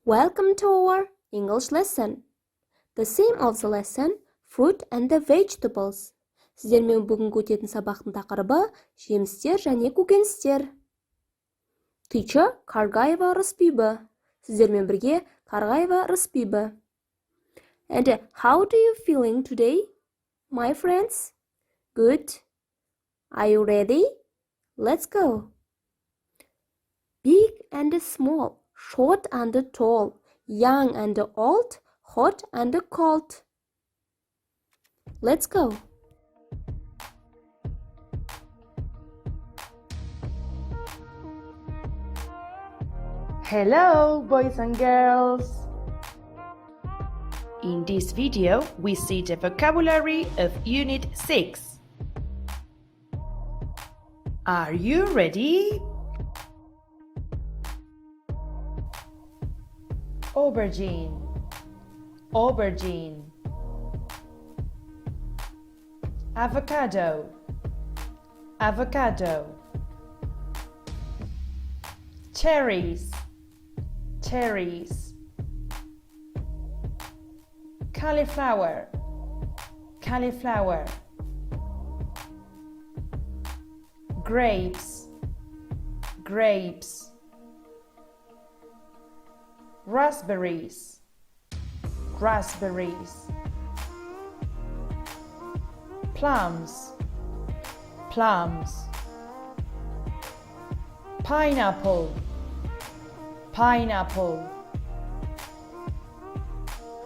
Welcome to our English lesson. The theme of the lesson, fruit and the vegetables. Сіздермен бүгінгі өтетін сабақтың тақырыбы жемістер және көкөністер. Teacher Каргаева Рысбибі. Сіздермен бірге Каргаева Рысбибі. And how do you feeling today, my friends? Good. Are you ready? Let's go. Big and small, short and tall, young and old, hot and cold. Let's go. Hello, boys and girls! In this video, we see the vocabulary of Unit 6. Are you ready? Aubergine, aubergine. Avocado, avocado. Cherries, cherries. Cauliflower, cauliflower. Grapes, grapes. Raspberries, raspberries. Plums, plums. Pineapple, pineapple.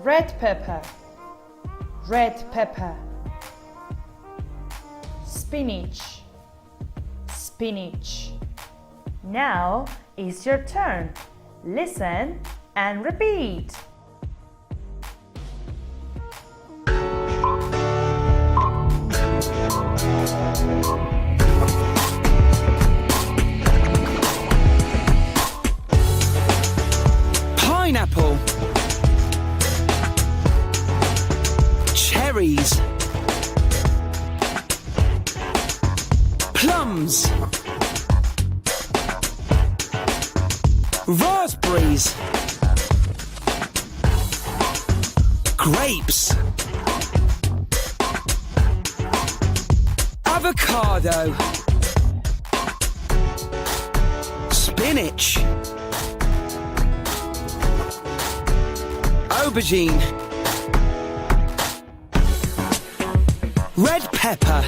Red pepper, red pepper. Spinach, spinach. Now is your turn. Listen and repeat. Pineapple, cherries, plums, raspberries, grapes, avocado, spinach, aubergine, red pepper,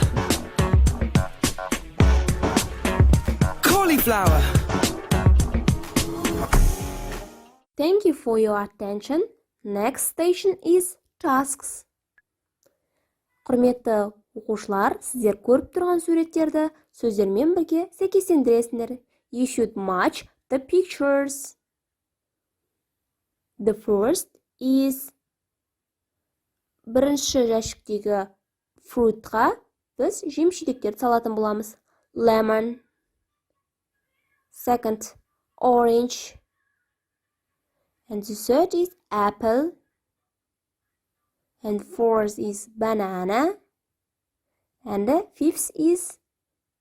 cauliflower. Thank you for your attention. Next station is tasks. Құрметті оқушылар, сіздер көріп тұрған суреттерді сөздермен бірге сәйкестендіресіңдер. You should match the pictures. The first is бірінші жәшіктегі fruitқа біз жемшеліктерді салатын боламыз. Lemon. Second, orange. And the third is apple. And fourth is banana. And the fifth is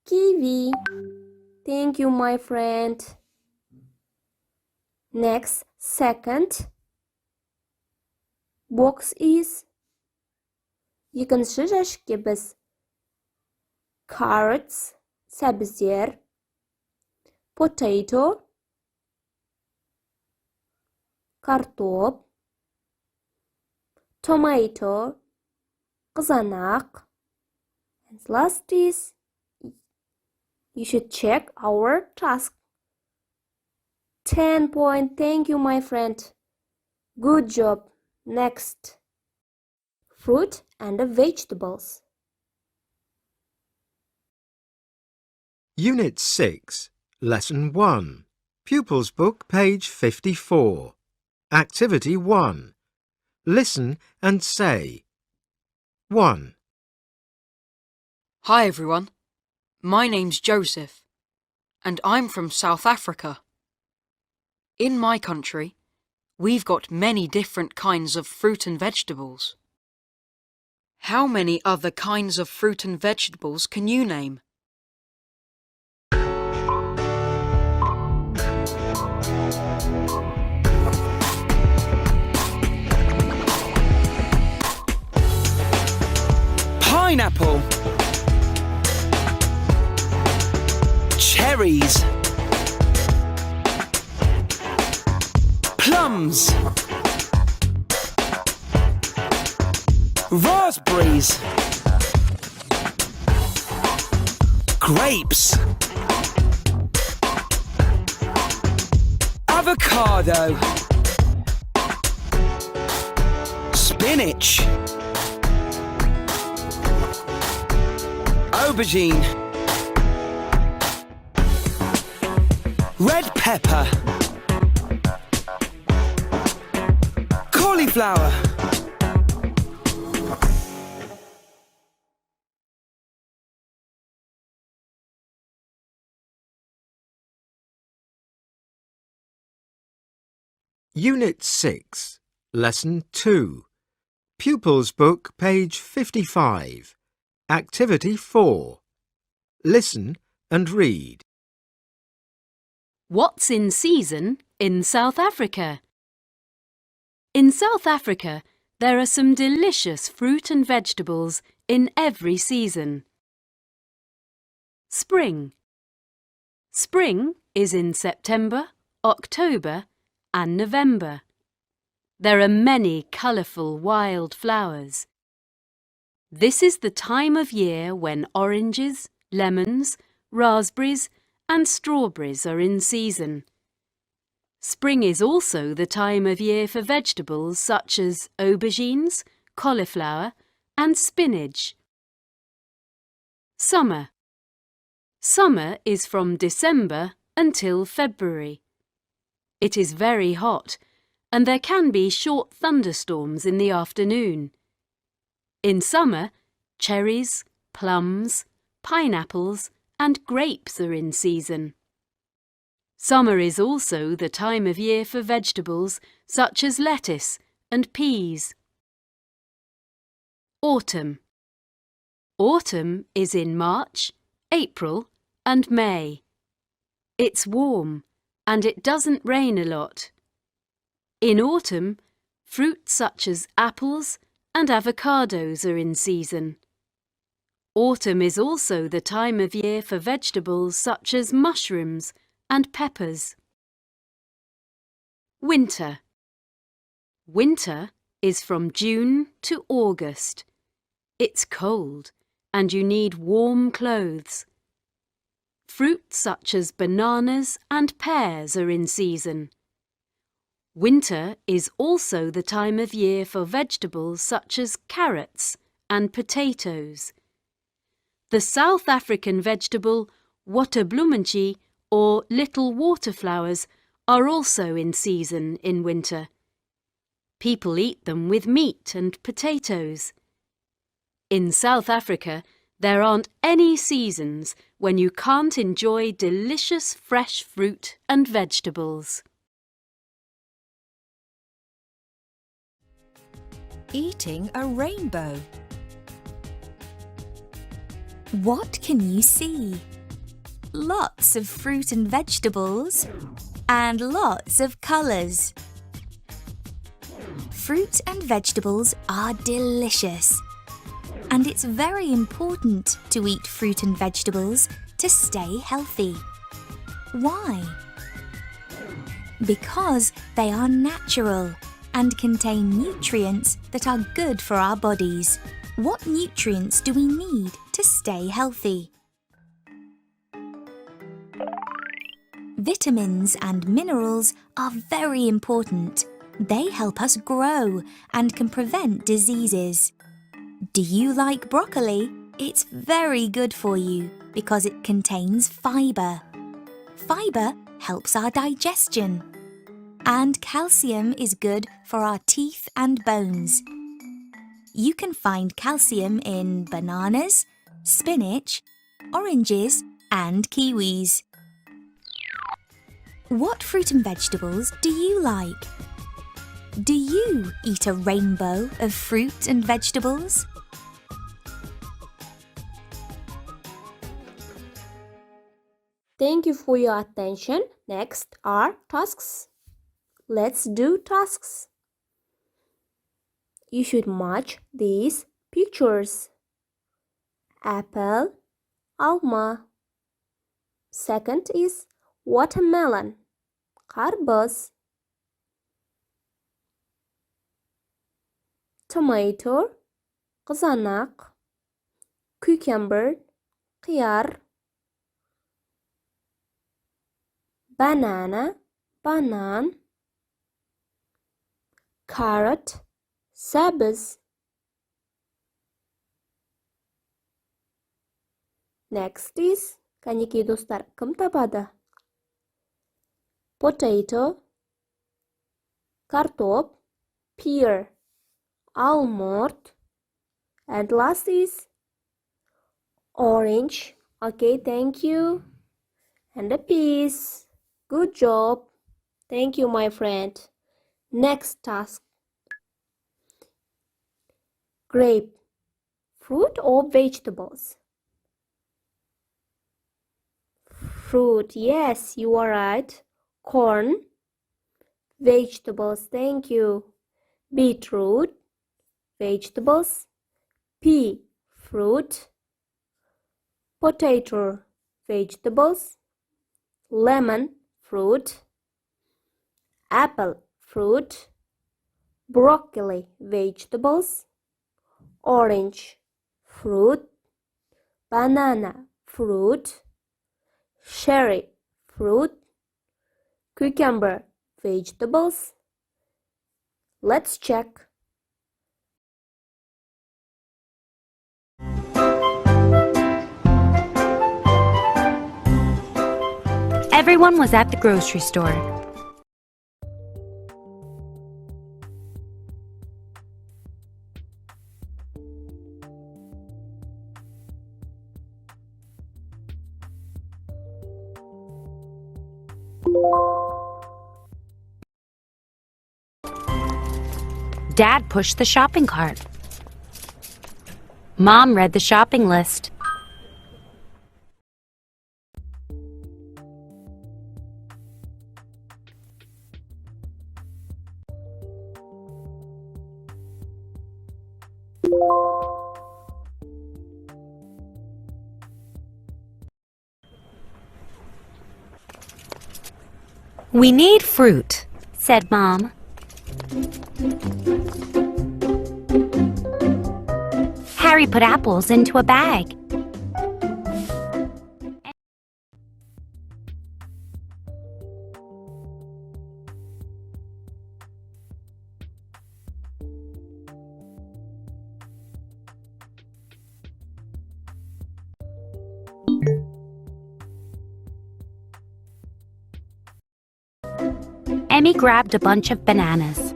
kiwi. Thank you, my friend. Next, second box is екінші жәшікке біз carrots, сәбіздер, potato, картоп, tomato, қызанақ. And last is, you should check our task. 10 point. Thank you, my friend. Good job. Next, fruit and vegetables. Unit 6, Lesson 1, Pupils Book, page 54. Activity 1. Listen and say. 1. Hi everyone, my name's Joseph, and I'm from South Africa. In my country, we've got many different kinds of fruit and vegetables. How many other kinds of fruit and vegetables can you name? Strawberries. Plums. Raspberries. Grapes. Avocado. Spinach. Aubergine. Red pepper. Cauliflower. Unit 6, Lesson 2. Pupils Book, page 55. Activity 4. Listen and read. What's in season in South Africa? In South Africa, there are some delicious fruit and vegetables in every season. Spring. Spring is in September, October, and November. There are many colourful wild flowers. This is the time of year when oranges, lemons, raspberries, and strawberries are in season. Spring is also the time of year for vegetables such as aubergines, cauliflower, and spinach. Summer. Summer is from December until February. It is very hot, and there can be short thunderstorms in the afternoon. In summer, cherries, plums, pineapples, and grapes are in season. Summer is also the time of year for vegetables such as lettuce and peas. Autumn. Autumn is in March, April, and May. It's warm, and it doesn't rain a lot. In autumn, fruit such as apples and avocados are in season. Autumn is also the time of year for vegetables such as mushrooms and peppers. Winter. Winter is from June to August. It's cold, and you need warm clothes. Fruit such as bananas and pears are in season. Winter is also the time of year for vegetables such as carrots and potatoes. The South African vegetable waterbloementjie or little water flowers are also in season in winter. People eat them with meat and potatoes. In South Africa, there aren't any seasons when you can't enjoy delicious fresh fruit and vegetables. Eating a rainbow. What can you see? Lots of fruit and vegetables and lots of colours. Fruit and vegetables are delicious. And it's very important to eat fruit and vegetables to stay healthy. Why? Because they are natural and contain nutrients that are good for our bodies. What nutrients do we need to stay healthy? Vitamins and minerals are very important. They help us grow and can prevent diseases. Do you like broccoli? It's very good for you because it contains fibre. Fibre helps our digestion. And calcium is good for our teeth and bones. You can find calcium in bananas, spinach, oranges, and kiwis. What fruit and vegetables do you like? Do you eat a rainbow of fruit and vegetables? Thank you for your attention. Next are tasks. Let's do tasks. You should match these pictures. Apple, alma. Second is watermelon. Қарбыз. Tomato. Қызанақ. Cucumber. Қияр. Banana. Банан. Carrot. Сәбіз. Next is, кәнекей достар, кім табады? Potato, картоп, pear, almond, and last is orange. Okay, thank you. And a piece. Good job. Thank you, my friend. Next task. Grape, fruit or vegetables? Fruit, yes, you are right. Corn, vegetables, thank you. Beetroot, vegetables. Pea, fruit. Potato, vegetables. Lemon, fruit. Apple, fruit. Broccoli, vegetables. Orange, fruit. Banana, fruit. Cherry, fruit. Cucumber, vegetables. Let's check. Everyone was at the grocery store. Dad pushed the shopping cart. Mom read the shopping list. We need fruit, said Mom. Harry put apples into a bag. Emmy grabbed a bunch of bananas.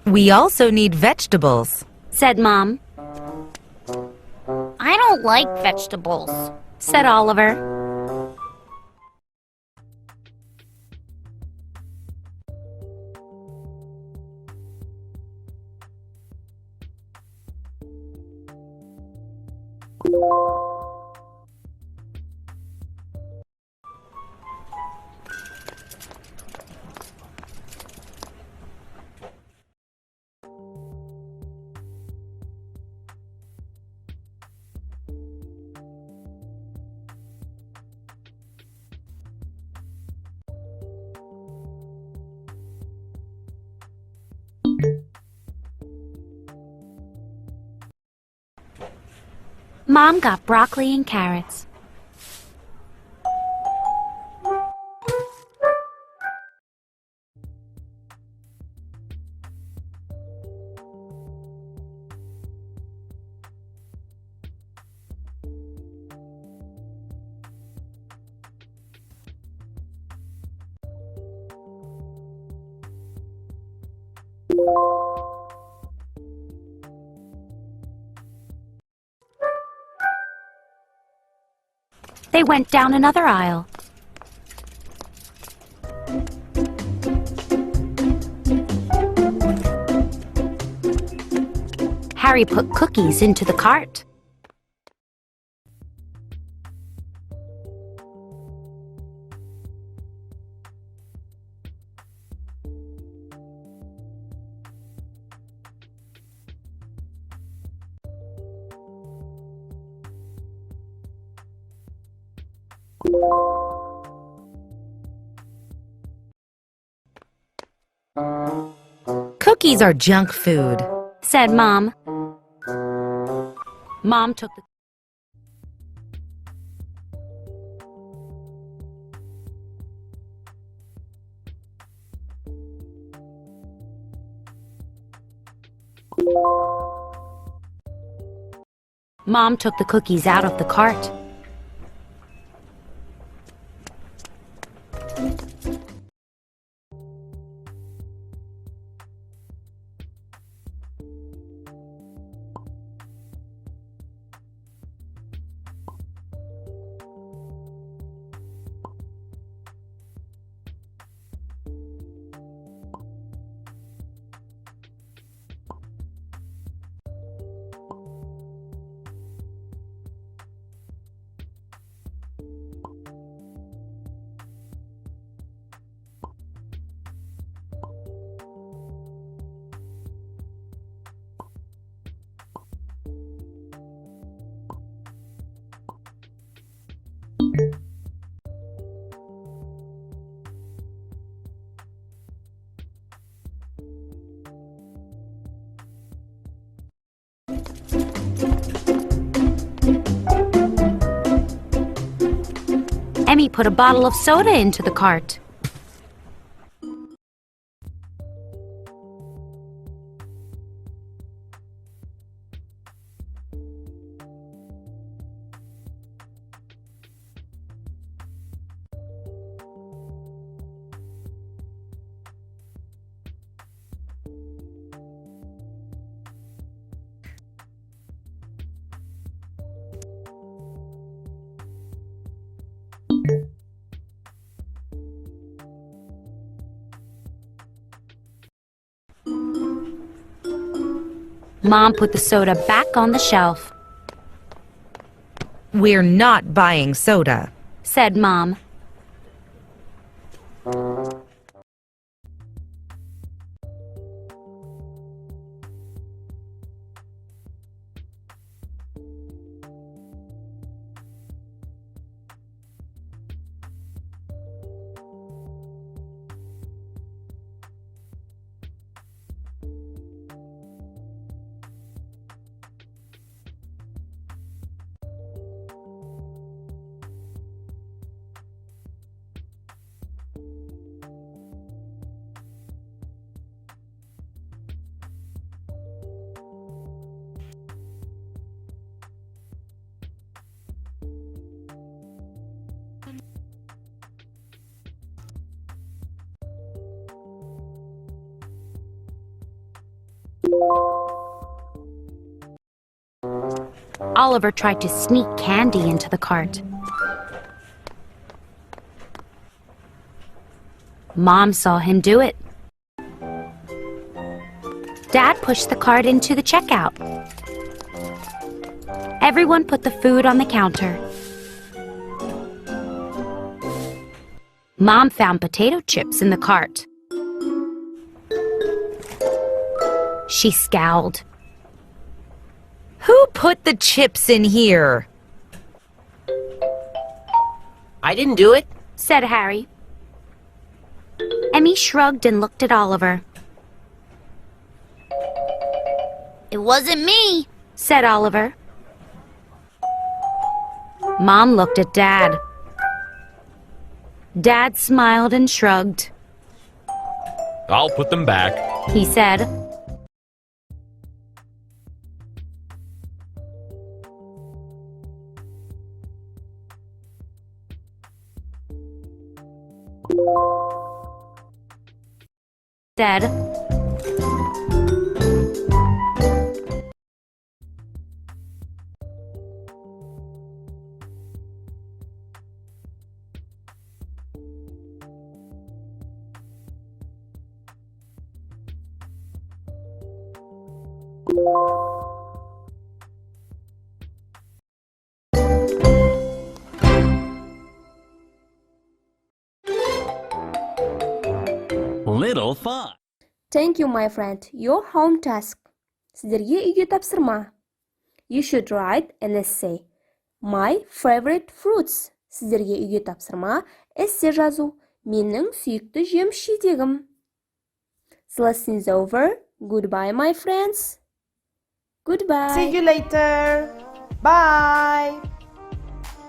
We also need vegetables, said Mom. I don't like vegetables, Said Oliver. Mom got broccoli and carrots. They went down another aisle. Harry put cookies into the cart. Cookies are junk food, Said Mom. Mom took the Mom took the cookies out of the cart. Emmy put a bottle of soda into the cart. Mom put the soda back on the shelf. We're not buying soda, Said Mom. Oliver tried to sneak candy into the cart. Mom saw him do it. Dad pushed the cart into the checkout. Everyone put the food on the counter. Mom found potato chips in the cart. She scowled. Who put the chips in here? I didn't do it. Said Harry. Emmy shrugged and looked at Oliver. It wasn't me. Said Oliver. Mom looked at Dad. Dad smiled and shrugged. I'll put them back. He said. Said. Little fun. Thank you, my friend. Your home task. Сіздерге үйге тапсырма. You should write an essay. My favorite fruits. Сіздерге үйге тапсырма, эссе жазу. Менің сүйікті жеміс-жидегім. The lesson is over. Goodbye, my friends. Goodbye. See you later. Bye.